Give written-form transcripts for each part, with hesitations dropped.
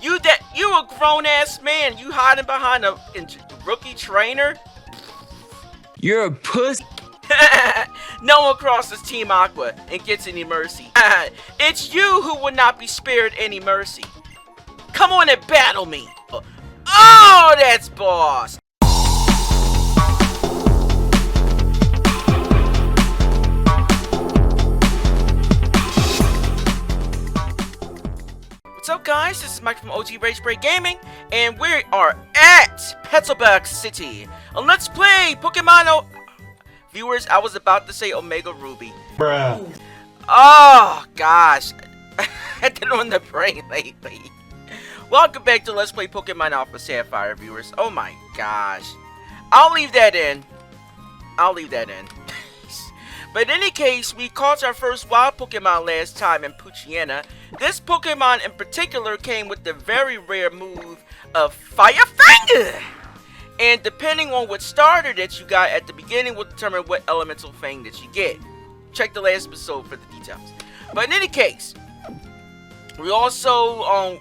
You a grown-ass man. You hiding behind a rookie trainer? You're a puss. No one crosses Team Aqua and gets any mercy. It's you who will not be spared any mercy. Come on and battle me. Oh, that's boss. What's up, guys? This is Mike from OG Ragebreak Gaming, and we are at Petalburg City. Let's play Pokemon Viewers, I was about to say Omega Ruby. Bruh. Oh, gosh. I've been on the brain lately. Welcome back to Let's Play Pokemon Alpha Sapphire, viewers. Oh my gosh. I'll leave that in. But in any case, we caught our first wild Pokemon last time in Poochyena. This Pokemon in particular came with the very rare move of Fire Fang! And depending on what starter that you got at the beginning will determine what elemental fang that you get. Check the last episode for the details. But in any case, we also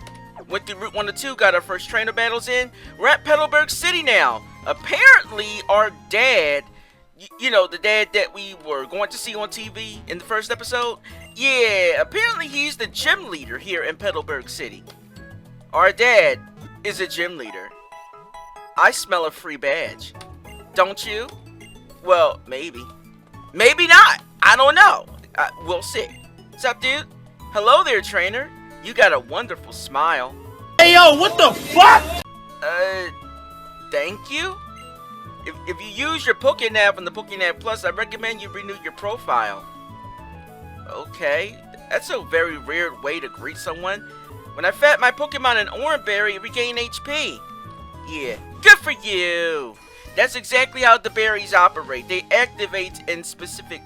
went through Route 1 to 2, got our first trainer battles in. We're at Petalburg City now. Apparently, our dad, you know, the dad that we were going to see on TV in the first episode, yeah, apparently he's the gym leader here in Petalburg City. Our dad is a gym leader. I smell a free badge. Don't you? Well, maybe. Maybe not. I don't know. We'll see. What's up, dude? Hello there, trainer. You got a wonderful smile. Hey, yo, what the fuck? Thank you? If you use your Pokénav on the Pokénav Plus, I recommend you renew your profile. Okay. That's a very weird way to greet someone. When I fed my Pokemon an orange berry, it regained HP. Yeah, good for you. That's exactly how the berries operate. They activate in specific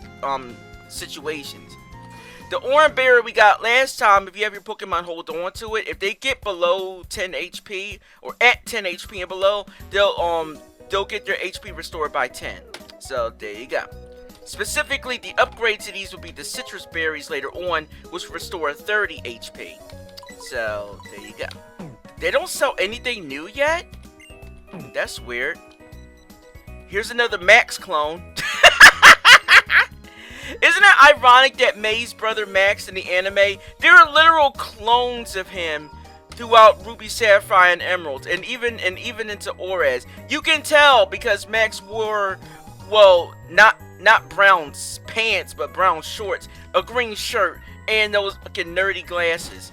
situations. The orange berry we got last time, if you have your Pokemon hold on to it, if they get below 10 HP or at 10 HP and below, they'll get their HP restored by 10. So there you go. Specifically, the upgrade to these will be the citrus berries later on, which restore 30 HP. So there you go. They don't sell anything new yet? That's weird. Here's another Max clone. Isn't it ironic that May's brother Max in the anime, there are literal clones of him throughout Ruby, Sapphire, and Emerald, and even into Oras. You can tell because Max wore, well, not brown pants, but brown shorts, a green shirt, and those fucking nerdy glasses.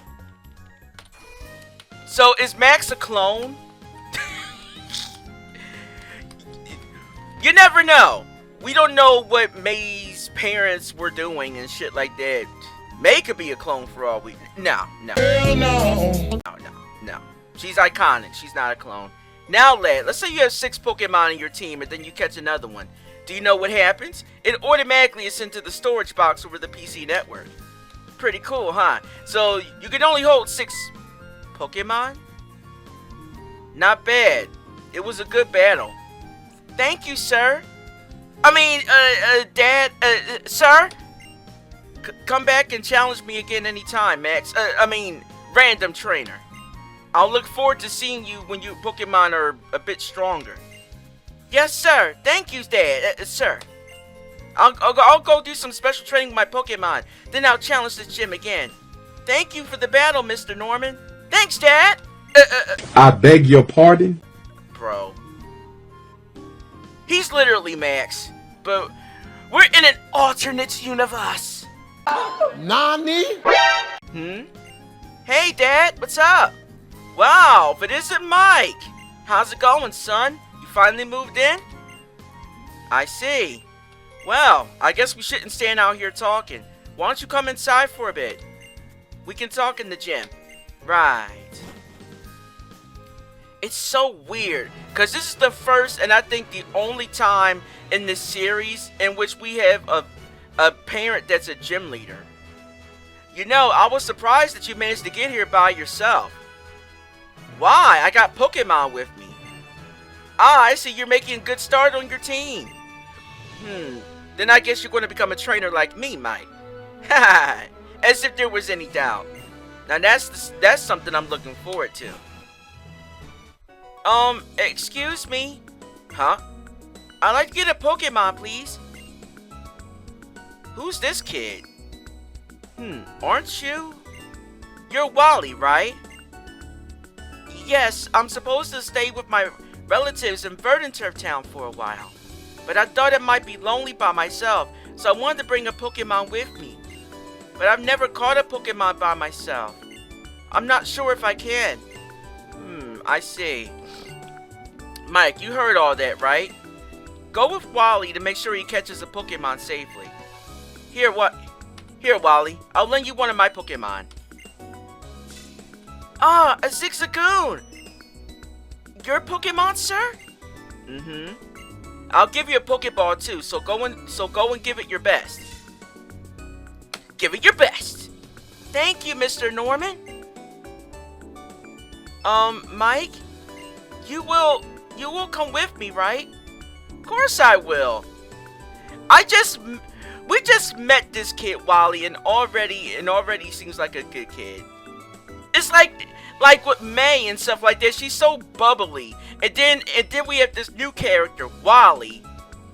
So is Max a clone? You never know. We don't know what May's parents were doing and shit like that. May could be a clone for all we... No. She's iconic. She's not a clone. Now, lad, let's say you have 6 Pokemon in your team and then you catch another one. Do you know what happens? It automatically is sent to the storage box over the PC network. Pretty cool, huh? So, you can only hold 6 Pokemon? Not bad. It was a good battle. Thank you, sir. I mean, Dad, sir? Come back and challenge me again anytime, Max. Random trainer. I'll look forward to seeing you when your Pokemon are a bit stronger. Yes, sir. Thank you, Dad, sir. I'll go do some special training with my Pokemon. Then I'll challenge this gym again. Thank you for the battle, Mr. Norman. Thanks, Dad. I beg your pardon? Bro. He's literally Max, but we're in an alternate universe. Nani? Hey, Dad, what's up? Wow, but isn't Mike? How's it going, son? You finally moved in? I see. Well, I guess we shouldn't stand out here talking. Why don't you come inside for a bit? We can talk in the gym. Right. It's so weird, because this is the first, and I think the only time in this series in which we have a parent that's a gym leader. You know, I was surprised that you managed to get here by yourself. Why? I got Pokemon with me. Ah, I see you're making a good start on your team. Then I guess you're going to become a trainer like me, Mike. Haha, as if there was any doubt. Now that's something I'm looking forward to. Excuse me? Huh? I'd like to get a Pokemon, please. Who's this kid? Aren't you? You're Wally, right? Yes, I'm supposed to stay with my relatives in Verdanturf Town for a while. But I thought it might be lonely by myself, so I wanted to bring a Pokemon with me. But I've never caught a Pokemon by myself. I'm not sure if I can. I see. Mike, you heard all that, right? Go with Wally to make sure he catches a Pokemon safely. Here, Wally. I'll lend you one of my Pokemon. Ah, a Zigzagoon! Your Pokemon, sir? I'll give you a Pokeball too, so go and give it your best. Give it your best. Thank you, Mr. Norman. Mike, you will come with me, right? Of course I will. We just met this kid Wally, and already seems like a good kid. It's like with May and stuff like that. She's so bubbly, and then we have this new character Wally,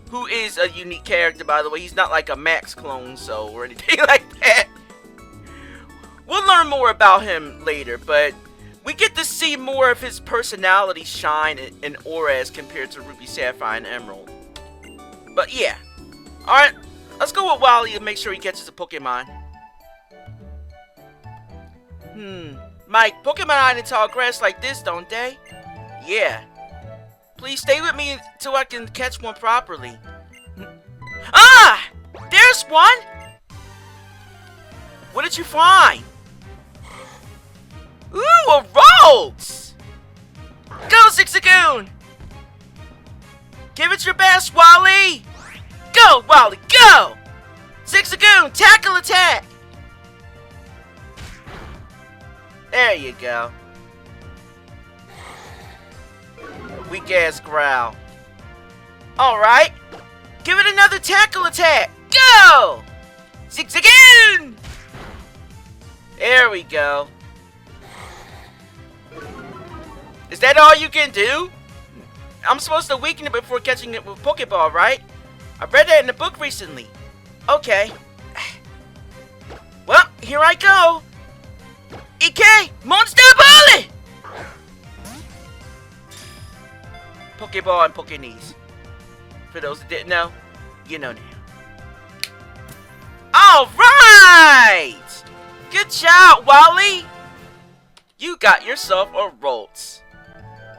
who is a unique character, by the way. He's not like a Max clone, or anything like that. We'll learn more about him later, but we get to see more of his personality shine in Oras compared to Ruby, Sapphire, and Emerald. But yeah. Alright, let's go with Wally and make sure he catches a Pokemon. Mike, Pokemon hide in tall grass like this, don't they? Yeah. Please stay with me until I can catch one properly. Ah! There's one! What did you find? Ooh, a ralts! Go, Zigzagoon! Give it your best, Wally! Go, Wally, go! Zigzagoon, tackle attack! There you go. Weak ass growl. Alright. Give it another tackle attack. Go! Zigzagoon! There we go. Is that all you can do? I'm supposed to weaken it before catching it with Pokeball, right? I read that in the book recently. Okay. Well, here I go. EK! Monster Bully! Pokeball and Pokéknees. For those that didn't know, you know now. Alright! Good job, Wally! You got yourself a ralts.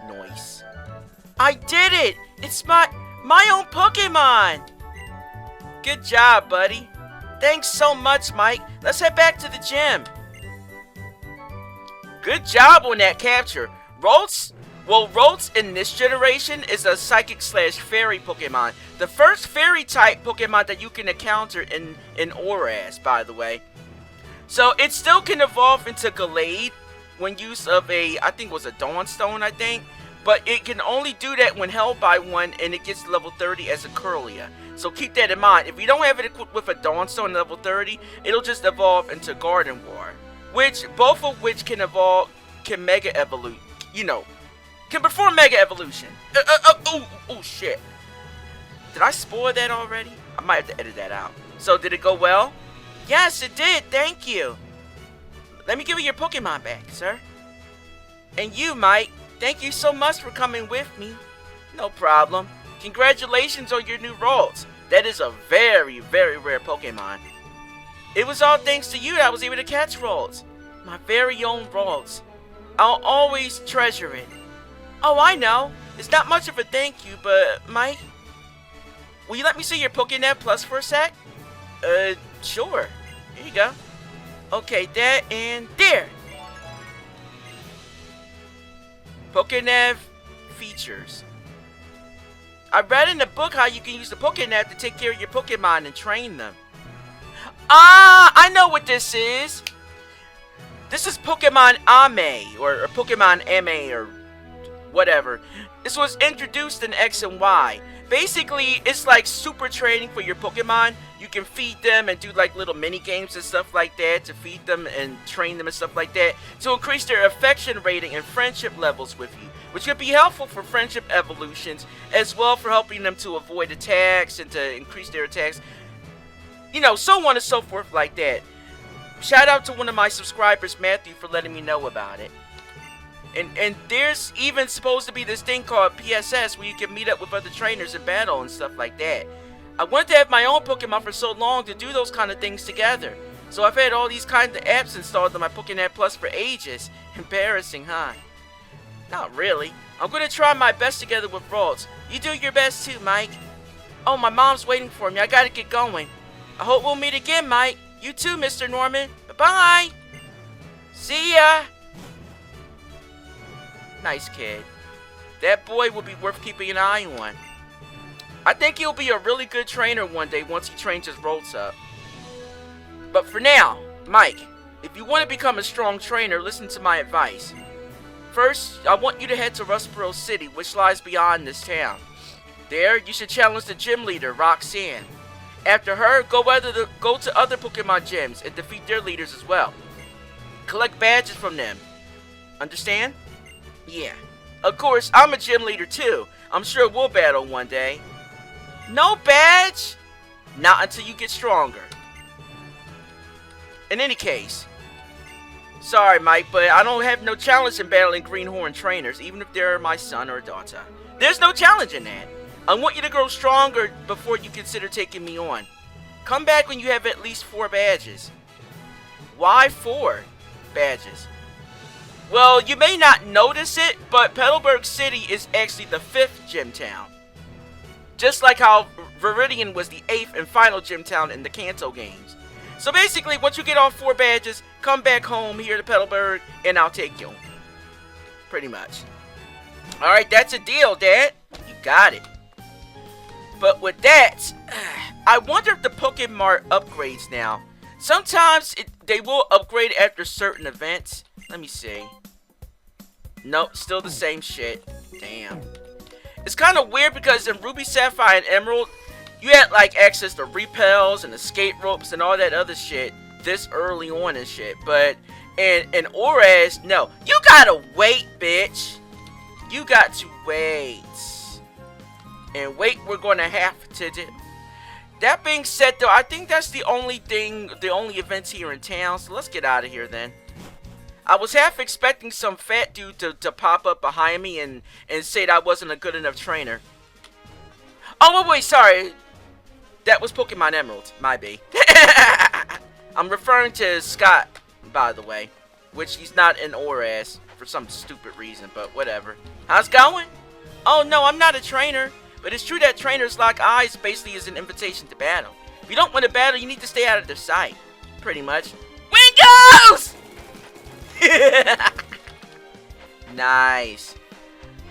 Nice. I did it! It's my own Pokemon! Good job, buddy. Thanks so much, Mike. Let's head back to the gym. Good job on that capture. Ralts in this generation is a psychic/fairy Pokemon. The first fairy type Pokemon that you can encounter in Oras, by the way. So it still can evolve into Gallade when use of I think it was a Dawnstone, I think. But it can only do that when held by one, and it gets level 30 as a Curlia. So keep that in mind. If you don't have it equipped with a Dawnstone level 30, it'll just evolve into Gardevoir. Both of which can Mega Evolute. Can perform Mega Evolution. Oh shit. Did I spoil that already? I might have to edit that out. So did it go well? Yes, it did. Thank you. Let me give you your Pokemon back, sir. And you, Mike. Thank you so much for coming with me. No problem. Congratulations on your new ralts. That is a very, very rare Pokemon. It was all thanks to you that I was able to catch ralts. My very own ralts. I'll always treasure it. Oh, I know. It's not much of a thank you, but Mike, will you let me see your Pokénet Plus for a sec? Sure. Here you go. Okay, there and there. Pokénev features. I read in the book how you can use the Pokénev to take care of your Pokemon and train them. Ah, I know what this is. This is Pokemon Ame, or Pokemon MA, or whatever. This was introduced in X and Y. Basically, it's like super training for your Pokemon. You can feed them and do like little mini games and stuff like that to feed them and train them and stuff like that to increase their affection rating and friendship levels with you, which could be helpful for friendship evolutions, as well for helping them to avoid attacks and to increase their attacks. You know, so on and so forth like that. Shout out to one of my subscribers, Matthew, for letting me know about it. And there's even supposed to be this thing called PSS where you can meet up with other trainers and battle and stuff like that. I wanted to have my own Pokemon for so long to do those kind of things together. So I've had all these kinds of apps installed on my Pokénet Plus for ages. Embarrassing, huh? Not really. I'm going to try my best together with ralts. You do your best too, Mike. Oh, my mom's waiting for me. I gotta get going. I hope we'll meet again, Mike. You too, Mr. Norman. Bye-bye. See ya. Nice kid. That boy will be worth keeping an eye on. I think he'll be a really good trainer one day once he trains his ralts up. But for now, Mike, if you want to become a strong trainer, listen to my advice. First, I want you to head to Rustboro City, which lies beyond this town. There, you should challenge the gym leader, Roxanne. After her, go to other Pokemon gyms and defeat their leaders as well. Collect badges from them. Understand? Yeah. Of course, I'm a gym leader too. I'm sure we'll battle one day. No badge? Not until you get stronger. In any case, sorry Mike, but I don't have no challenge in battling greenhorn trainers, even if they're my son or daughter. There's no challenge in that. I want you to grow stronger before you consider taking me on. Come back when you have at least 4 badges. Why 4 badges? Well, you may not notice it, but Petalburg City is actually the 5th gym town. Just like how Viridian was the 8th and final gym town in the Kanto games. So basically, once you get all 4 badges, come back home here to Petalburg, and I'll take you. Pretty much. Alright, that's a deal, Dad. You got it. But with that, I wonder if the Pokemart upgrades now. Sometimes they will upgrade after certain events. Let me see. Nope, still the same shit. Damn. It's kind of weird because in Ruby, Sapphire, and Emerald, you had like access to repels and escape ropes and all that other shit this early on and shit. But in Oras, no. You gotta wait, bitch. You got to wait. And wait, we're gonna have to do. That being said, though, I think that's the only events here in town. So let's get out of here then. I was half expecting some fat dude to pop up behind me and say that I wasn't a good enough trainer. Oh, wait, sorry. That was Pokemon Emerald. My B. I'm referring to Scott, by the way. Which he's not in Oras for some stupid reason, but whatever. How's it going? Oh, no, I'm not a trainer. But it's true that trainers lock eyes basically is an invitation to battle. If you don't win a battle, you need to stay out of their sight. Pretty much. Wingos! Nice.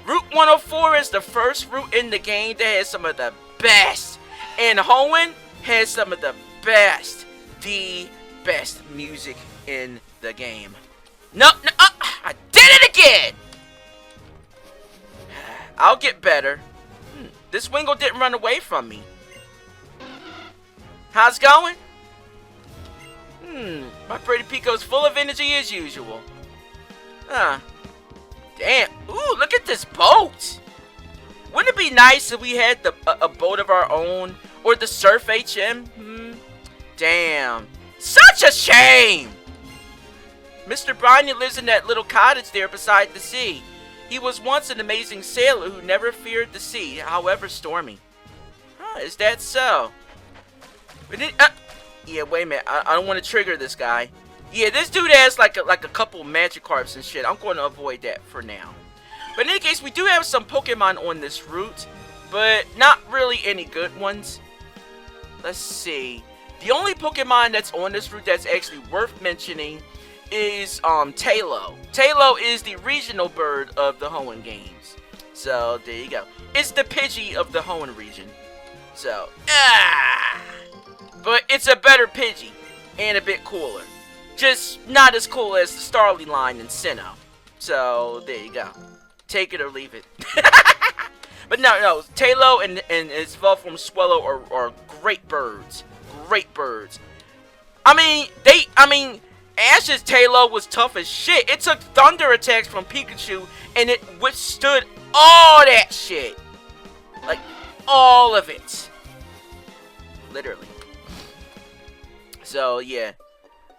Route 104 is the first route in the game that has some of the best. And Hoenn has some of the best. The best music in the game. No, I did it again! I'll get better. This Wingull didn't run away from me. How's it going? My pretty Pico's full of energy as usual. Huh. Damn. Ooh, look at this boat. Wouldn't it be nice if we had a boat of our own? Or the Surf HM? Damn. Such a shame! Mr. Banya lives in that little cottage there beside the sea. He was once an amazing sailor who never feared the sea, however stormy. Huh, is that so? But yeah, wait a minute. I don't want to trigger this guy. Yeah, this dude has like a couple Magikarps and shit. I'm going to avoid that for now. But in any case, we do have some Pokemon on this route, but not really any good ones. Let's see. The only Pokemon that's on this route that's actually worth mentioning is Talo. Talo is the regional bird of the Hoenn games. So there you go. It's the Pidgey of the Hoenn region. So but it's a better Pidgey and a bit cooler. Just not as cool as the Starly line in Sinnoh. So there you go. Take it or leave it. But no, Talo and its evolved form Swellow are great birds. Great birds. I mean, Ash's Talo was tough as shit. It took thunder attacks from Pikachu, and it withstood all that shit. Like, all of it. Literally. So, yeah.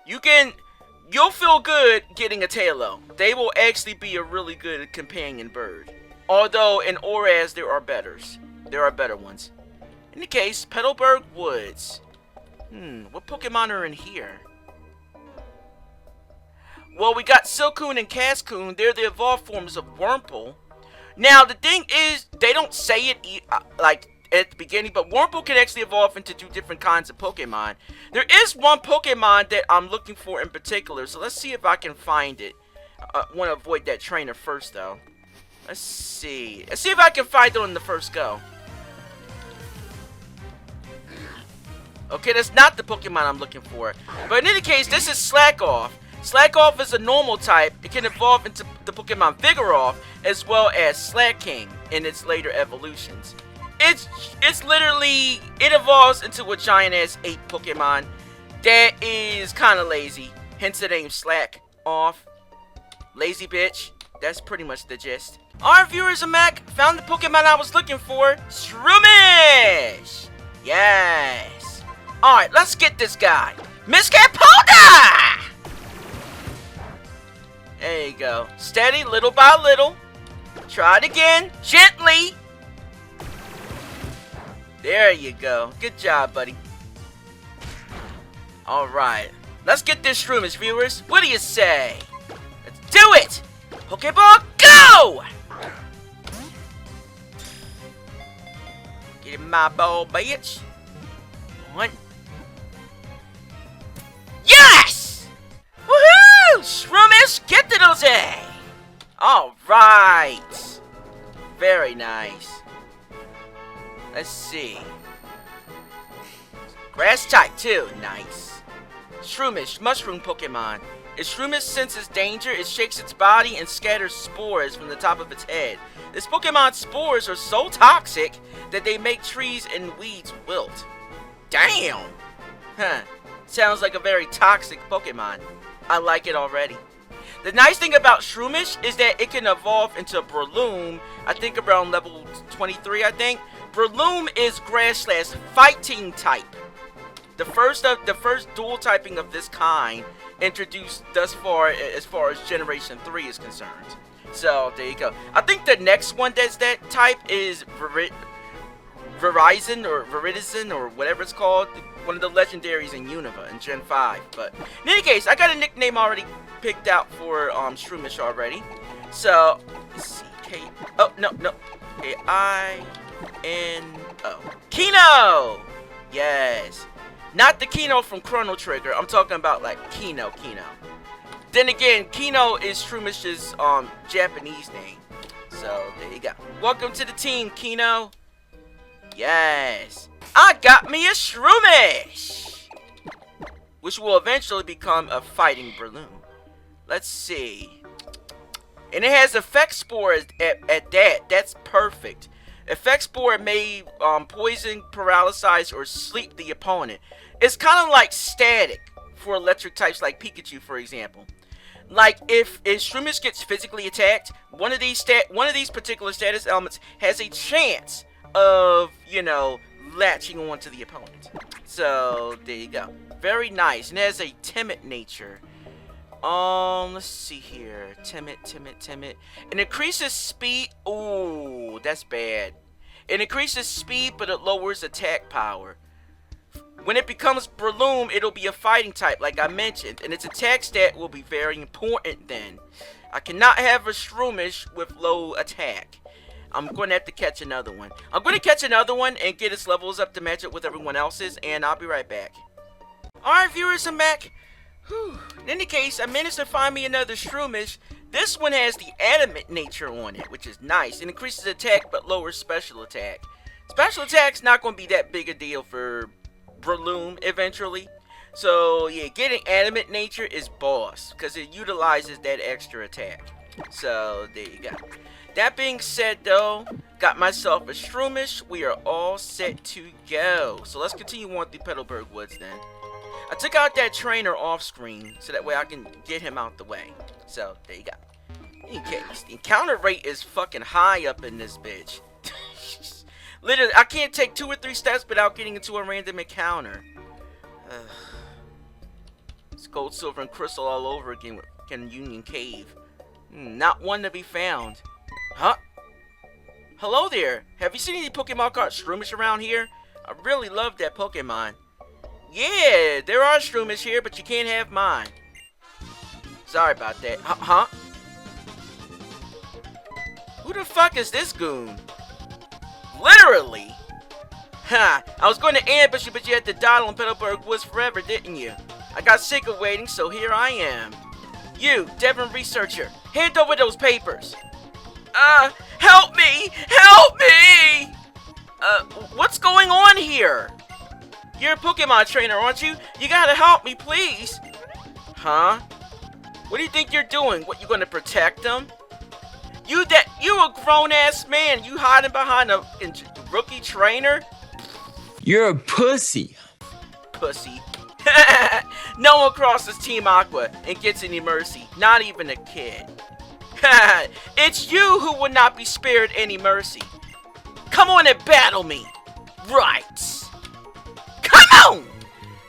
You'll feel good getting a Talo. They will actually be a really good companion bird. Although, in Oras, there are betters. There are better ones. In the case, Petalburg Woods. What Pokemon are in here? Well, we got Silcoon and Cascoon. They're the evolved forms of Wurmple. Now, the thing is, they don't say it like at the beginning, but Wurmple can actually evolve into 2 different kinds of Pokemon. There is one Pokemon that I'm looking for in particular, so let's see if I can find it. I want to avoid that trainer first, though. Let's see. Let's see if I can find it on the first go. Okay, that's not the Pokemon I'm looking for. But in any case, this is Slackoff. Slackoff is a normal type. It can evolve into the Pokemon Vigoroth, as well as Slacking in its later evolutions. It's literally, it evolves into a giant-ass ape Pokemon that is kind of lazy. Hence the name Slack Off. Lazy bitch. That's pretty much the gist. Alright, viewers, I'm back. Found the Pokemon I was looking for. Shroomish! Yes. Alright, let's get this guy. Miss Capoda! There you go. Steady, little by little. Try it again. Gently. There you go. Good job, buddy. Alright. Let's get this Shroomish, viewers. What do you say? Let's do it! Pokeball, go! Get in my ball, bitch. 1. Yes! Woohoo! Shroomish, get to those A! Alright. Very nice. Let's see. Grass type too. Nice. Shroomish, mushroom Pokemon. If Shroomish senses danger, it shakes its body and scatters spores from the top of its head. This Pokemon's spores are so toxic that they make trees and weeds wilt. Damn! Huh. Sounds like a very toxic Pokemon. I like it already. The nice thing about Shroomish is that it can evolve into Breloom, I think around level 23, I think. Breloom is grass/fighting type. The first dual typing of this kind introduced thus far as Generation 3 is concerned. So, there you go. I think the next one that's that type is Verizon or whatever it's called. One of the legendaries in Unova in Gen 5. But in any case, I got a nickname already picked out for Shroomish already. So, let's see. Oh, no. K-I-N-O. Kino! Yes. Not the Kino from Chrono Trigger. I'm talking about like Kino. Then again, Kino is Shroomish's Japanese name. So, there you go. Welcome to the team, Kino. Yes. I got me a Shroomish! Which will eventually become a fighting Breloom. Let's see. And it has Effect Spore at that. That's perfect. Effect Spore may poison, paralyze, or sleep the opponent. It's kind of like static for electric types like Pikachu, for example. Like if Shroomish gets physically attacked, one of these particular status elements has a chance of, latching onto the opponent. So there you go. Very nice. And it has a timid nature. Let's see here. Timid. It increases speed. Ooh, that's bad. It increases speed, but it lowers attack power. When it becomes Breloom, it'll be a fighting type, like I mentioned, and its attack stat will be very important then. I cannot have a Shroomish with low attack. I'm going to have to catch another one. I'm going to catch another one and get its levels up to match it with everyone else's, and I'll be right back. Alright, viewers, I'm back. Whew. In any case, I managed to find me another Shroomish. This one has the adamant nature on it, which is nice. It increases attack but lowers special attack. Special attack's not going to be that big a deal for Breloom eventually. So, yeah, getting adamant nature is boss, because it utilizes that extra attack. So, there you go. That being said, though, got myself a Shroomish. We are all set to go. So let's continue on through Petalburg Woods then. I took out that trainer off screen so that way I can get him out the way. So there you go. In case the encounter rate is fucking high up in this bitch. Literally, I can't take 2 or 3 steps without getting into a random encounter. It's gold, silver, and crystal all over again with Union Cave. Not one to be found. Huh? Hello there. Have you seen any Pokemon called Shroomish around here? I really love that Pokemon. Yeah, there are Shroomish here, but you can't have mine. Sorry about that. Huh? Who the fuck is this goon? Literally. Ha! I was going to ambush you, but you had to dawdle in Petalburg Woods forever, didn't you? I got sick of waiting, so here I am. You, Devon Researcher, hand over those papers. Help me! Help me! What's going on here? You're a Pokemon trainer, aren't you? You gotta help me, please. Huh? What do you think you're doing? What, you gonna protect them? You a grown-ass man. You hiding behind a rookie trainer? You're a pussy. Pussy. No one crosses Team Aqua and gets any mercy. Not even a kid. It's you who will not be spared any mercy. Come on and battle me. Right. Come on!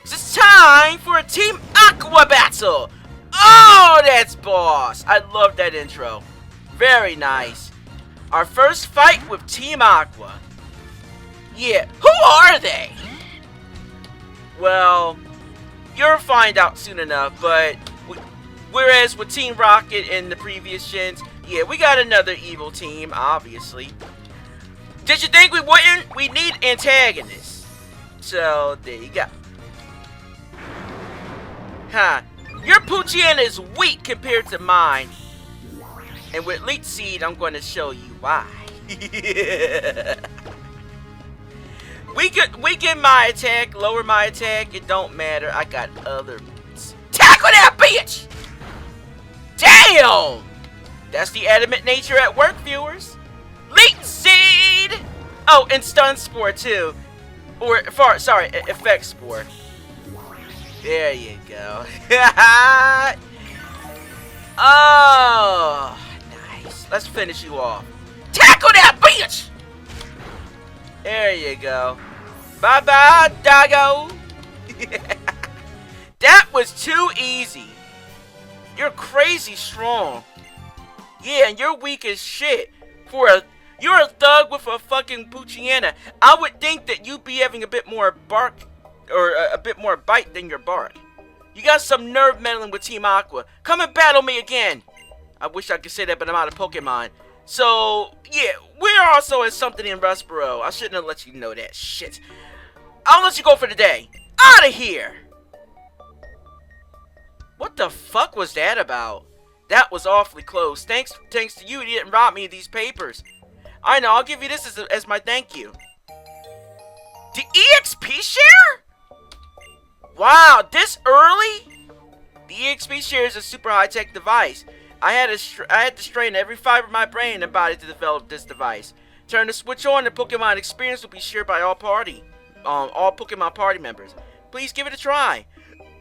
It's time for a Team Aqua battle. Oh, that's boss. I love that intro. Very nice. Our first fight with Team Aqua. Yeah, who are they? Well, you'll find out soon enough, but whereas with Team Rocket in the previous gens, yeah, we got another evil team, obviously. Did you think we wouldn't? We need antagonists. So, there you go. Huh. Your Poochyena is weak compared to mine. And with Leech Seed, I'm going to show you why. Weaken my attack, lower my attack, it don't matter. I got other moves. Tackle that bitch! Damn! That's the adamant nature at work, viewers. Leech Seed! Oh, and Stun Spore too. Or, sorry, Effect Spore. There you go. Oh, nice. Let's finish you off. Tackle that bitch! There you go. Bye-bye, doggo. That was too easy. You're crazy strong. Yeah, and you're weak as shit. You're a thug with a fucking Poochyena. I would think that you'd be having a bit more bark, or a bit more bite than your bark. You got some nerve meddling with Team Aqua. Come and battle me again. I wish I could say that, but I'm out of Pokemon. So, yeah, we're also at something in Rustboro. I shouldn't have let you know that. Shit. I'll let you go for the day. Out of here! What the fuck was that about? That was awfully close. Thanks to you didn't rob me of these papers. I know, I'll give you this as my thank you. The EXP share? Wow, this early? The EXP share is a super high-tech device. I had to strain every fiber of my brain and body to develop this device. Turn the switch on, and Pokemon experience will be shared by all Pokemon party members. Please give it a try.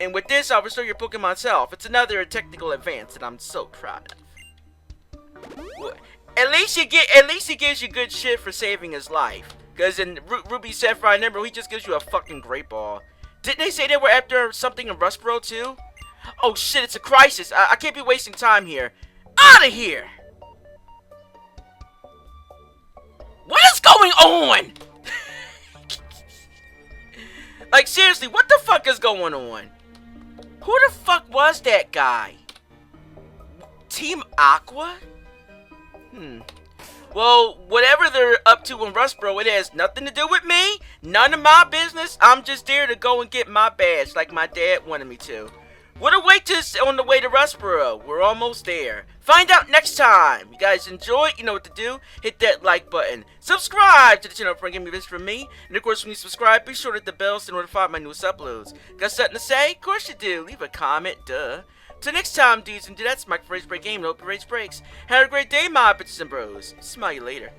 And with this, I'll restore your Pokemon self. It's another technical advance that I'm so proud of. At least he gives you good shit for saving his life. Cause in Ruby Sapphire and Emerald, he just gives you a fucking Great Ball. Didn't they say they were after something in Rustboro too? Oh shit, it's a crisis. I can't be wasting time here. Out of here! What is going on? Like seriously, what the fuck is going on? Who the fuck was that guy? Team Aqua? Well, whatever they're up to in Rustboro, it has nothing to do with me. None of my business. I'm just there to go and get my badge like my dad wanted me to. What awaits us on the way to Rustboro? We're almost there. Find out next time. You guys enjoyed? You know what to do. Hit that like button. Subscribe to the channel for gaming videos from me. And of course, when you subscribe, be sure to hit the bell to notify my newest uploads. Got something to say? Of course you do. Leave a comment, duh. Till next time, dudes and dudettes, Mike for Ragebreak Game. Hope your rage breaks. Have a great day, my bitches and bros. Smell you later.